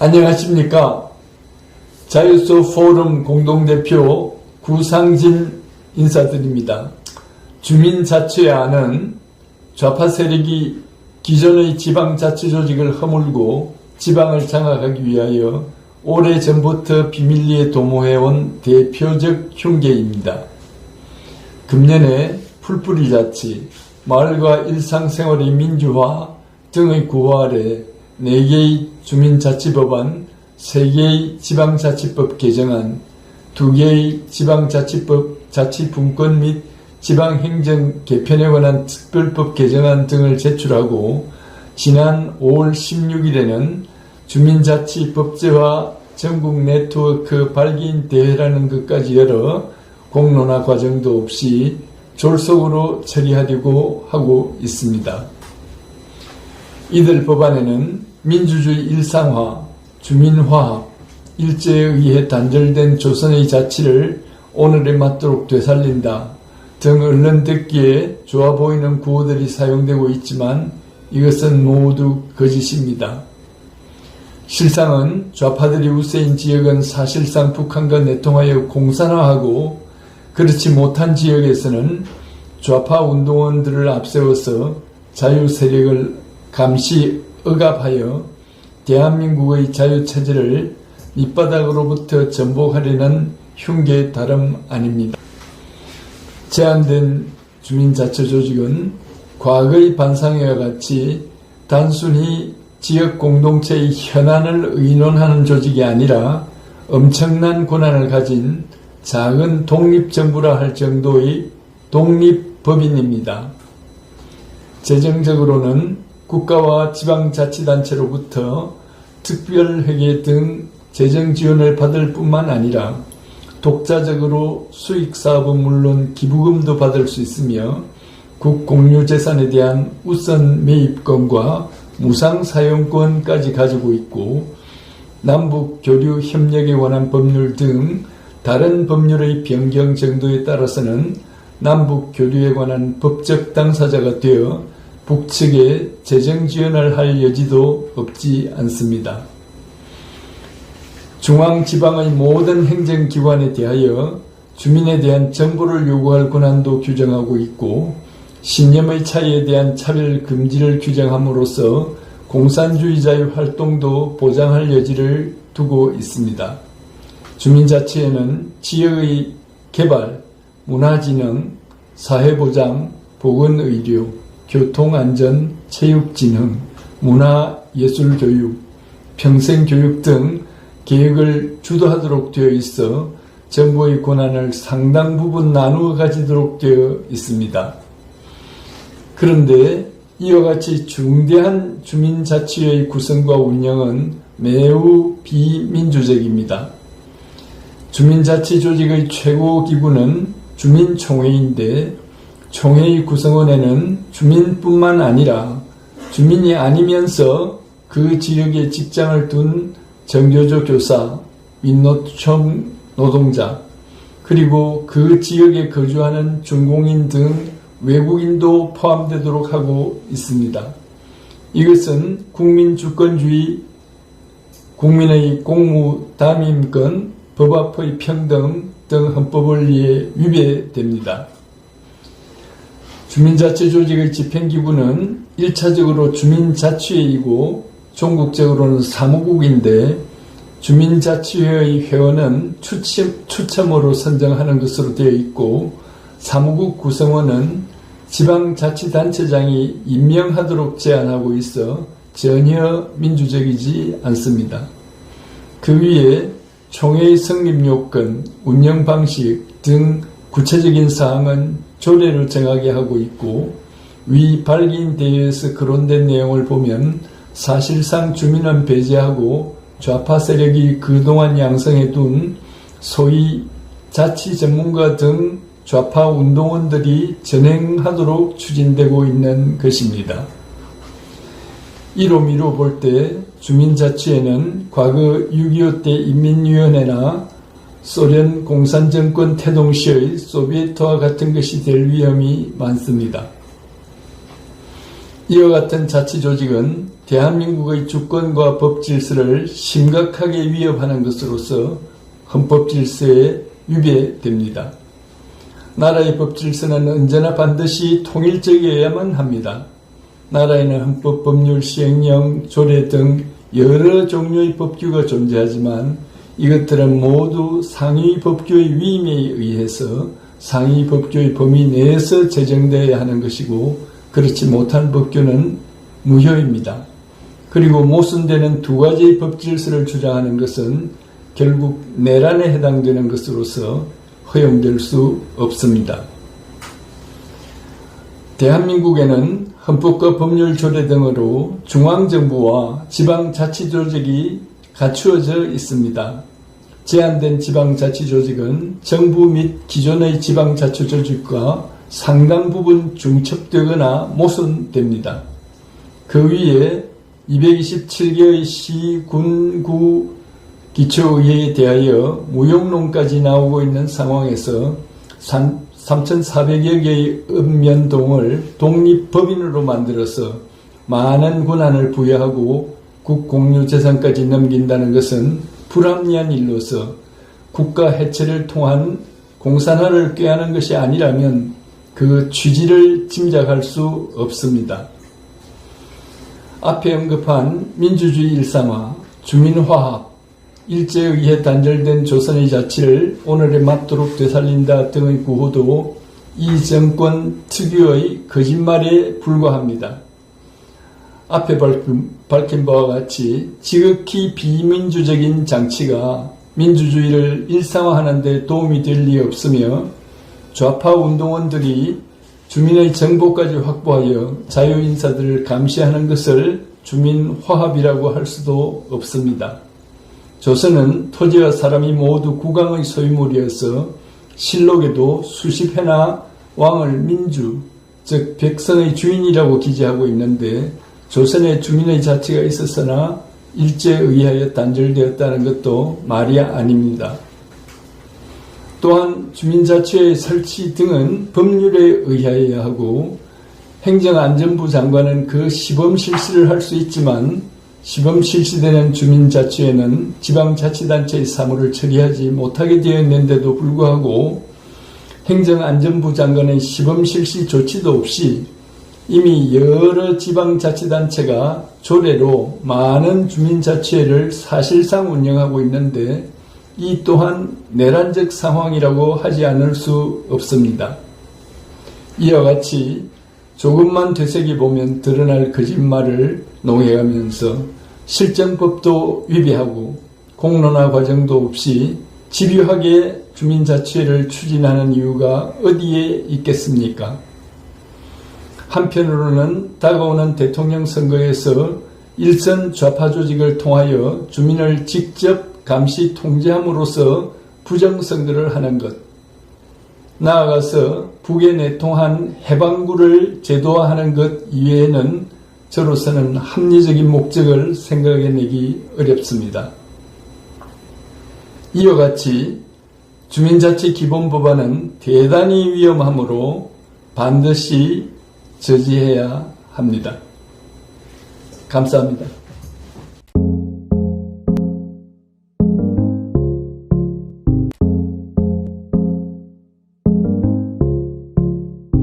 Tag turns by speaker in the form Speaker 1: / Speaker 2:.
Speaker 1: 안녕하십니까. 자유소 포럼 공동대표 구상진 인사드립니다. 주민자치회안은 좌파 세력이 기존의 지방자치조직을 허물고 지방을 장악하기 위하여 오래전부터 비밀리에 도모해온 대표적 흉계입니다. 금년에 풀뿌리자치, 마을과 일상생활의 민주화 등의 구호 아래 4개의 주민자치법안, 3개의 지방자치법 개정안, 2개의 지방자치법 자치분권 및 지방행정 개편에 관한 특별법 개정안 등을 제출하고 지난 5월 16일에는 주민자치 법제화 전국 네트워크 발기인 대회라는 것까지 열어 공론화 과정도 없이 졸속으로 처리하려고 하고 있습니다. 이들 법안에는 민주주의 일상화, 주민화합, 일제에 의해 단절된 조선의 자치를 오늘에 맞도록 되살린다 등 언론 듣기에 좋아 보이는 구호들이 사용되고 있지만 이것은 모두 거짓입니다. 실상은 좌파들이 우세인 지역은 사실상 북한과 내통하여 공산화하고 그렇지 못한 지역에서는 좌파 운동원들을 앞세워서 자유세력을 감시 억압하여 대한민국의 자유체제를 밑바닥으로부터 전복하려는 흉계의 다름 아닙니다. 제안된 주민자치조직은 과거의 반상회와 같이 단순히 지역 공동체의 현안을 의논하는 조직이 아니라 엄청난 권한을 가진 작은 독립정부라 할 정도의 독립법인입니다. 재정적으로는 국가와 지방자치단체로부터 특별회계 등 재정지원을 받을 뿐만 아니라 독자적으로 수익사업은 물론 기부금도 받을 수 있으며 국공유재산에 대한 우선 매입권과 무상사용권까지 가지고 있고 남북교류 협력에 관한 법률 등 다른 법률의 변경 정도에 따라서는 남북교류에 관한 법적 당사자가 되어 북측에 재정지원을 할 여지도 없지 않습니다. 중앙지방의 모든 행정기관에 대하여 주민에 대한 정보를 요구할 권한도 규정하고 있고 신념의 차이에 대한 차별 금지를 규정함으로써 공산주의자의 활동도 보장할 여지를 두고 있습니다. 주민자치회는 지역의 개발, 문화진흥, 사회보장, 보건의료, 교통안전, 체육진흥, 문화예술교육, 평생교육 등 계획을 주도하도록 되어 있어 정부의 권한을 상당 부분 나누어 가지도록 되어 있습니다. 그런데 이와 같이 중대한 주민자치회의 구성과 운영은 매우 비민주적입니다. 주민자치조직의 최고 기구는 주민총회인데 총회의 구성원에는 주민뿐만 아니라 주민이 아니면서 그 지역에 직장을 둔 정교조 교사, 민노총 노동자, 그리고 그 지역에 거주하는 중공인 등 외국인도 포함되도록 하고 있습니다. 이것은 국민주권주의, 국민의 공무 담임권, 법 앞의 평등 등 헌법을 위해 위배됩니다. 주민자치조직의 집행기구는 1차적으로 주민자치회이고 전국적으로는 사무국인데 주민자치회의 회원은 추첨으로 선정하는 것으로 되어 있고 사무국 구성원은 지방자치단체장이 임명하도록 제안하고 있어 전혀 민주적이지 않습니다. 그 위에 총회의 성립요건, 운영방식 등 구체적인 사항은 조례로 정하게 하고 있고 위 발기인 대회에서 거론된 내용을 보면 사실상 주민은 배제하고 좌파 세력이 그동안 양성해둔 소위 자치 전문가 등 좌파 운동원들이 전행하도록 추진되고 있는 것입니다. 이로 미루 볼 때 주민자치회는 과거 6.25 때 인민위원회나 소련 공산정권 태동 시의 소비에트와 같은 것이 될 위험이 많습니다. 이와 같은 자치조직은 대한민국의 주권과 법 질서를 심각하게 위협하는 것으로서 헌법 질서에 위배됩니다. 나라의 법 질서는 언제나 반드시 통일적이어야만 합니다. 나라에는 헌법, 법률, 시행령, 조례 등 여러 종류의 법규가 존재하지만 이것들은 모두 상위 법규의 위임에 의해서 상위 법규의 범위 내에서 제정되어야 하는 것이고 그렇지 못한 법규는 무효입니다. 그리고 모순되는 두 가지의 법 질서를 주장하는 것은 결국 내란에 해당되는 것으로서 허용될 수 없습니다. 대한민국에는 헌법과 법률 조례 등으로 중앙정부와 지방자치조직이 갖추어져 있습니다. 제한된 지방자치조직은 정부 및 기존의 지방자치조직과 상당 부분 중첩되거나 모순됩니다. 그 위에 227개의 시, 군, 구, 기초의회에 대하여 무용론까지 나오고 있는 상황에서 3,400여 개의 읍면동을 독립법인으로 만들어서 많은 권한을 부여하고 국공유재산까지 넘긴다는 것은 불합리한 일로서 국가 해체를 통한 공산화를 꾀하는 것이 아니라면 그 취지를 짐작할 수 없습니다. 앞에 언급한 민주주의 일상화, 주민화합, 일제에 의해 단절된 조선의 자치를 오늘에 맞도록 되살린다 등의 구호도 이 정권 특유의 거짓말에 불과합니다. 앞에 밝힌 바와 같이 지극히 비민주적인 장치가 민주주의를 일상화하는 데 도움이 될 리 없으며 좌파 운동원들이 주민의 정보까지 확보하여 자유인사들을 감시하는 것을 주민화합이라고 할 수도 없습니다. 조선은 토지와 사람이 모두 국왕의 소유물이어서 실록에도 수십 회나 왕을 민주, 즉 백성의 주인이라고 기재하고 있는데 조선에 주민의 자치가 있었으나 일제에 의하여 단절되었다는 것도 말이 아닙니다. 또한 주민자치회 설치 등은 법률에 의하여야 하고 행정안전부 장관은 그 시범 실시를 할 수 있지만 시범 실시되는 주민자치회는 지방자치단체의 사무를 처리하지 못하게 되어 있는데도 불구하고 행정안전부 장관의 시범 실시 조치도 없이 이미 여러 지방자치단체가 조례로 많은 주민자치회를 사실상 운영하고 있는데 이 또한 내란적 상황이라고 하지 않을 수 없습니다. 이와 같이 조금만 되새겨보면 드러날 거짓말을 농해가면서 실정법도 위배하고 공론화 과정도 없이 집요하게 주민자치회를 추진하는 이유가 어디에 있겠습니까? 한편으로는 다가오는 대통령 선거에서 일선 좌파 조직을 통하여 주민을 직접 감시 통제함으로써 부정선거를 하는 것, 나아가서 북에 내통한 해방구를 제도화하는 것 이외에는 저로서는 합리적인 목적을 생각해내기 어렵습니다. 이와 같이 주민자치 기본법안은 대단히 위험하므로 반드시 저지해야 합니다. 감사합니다.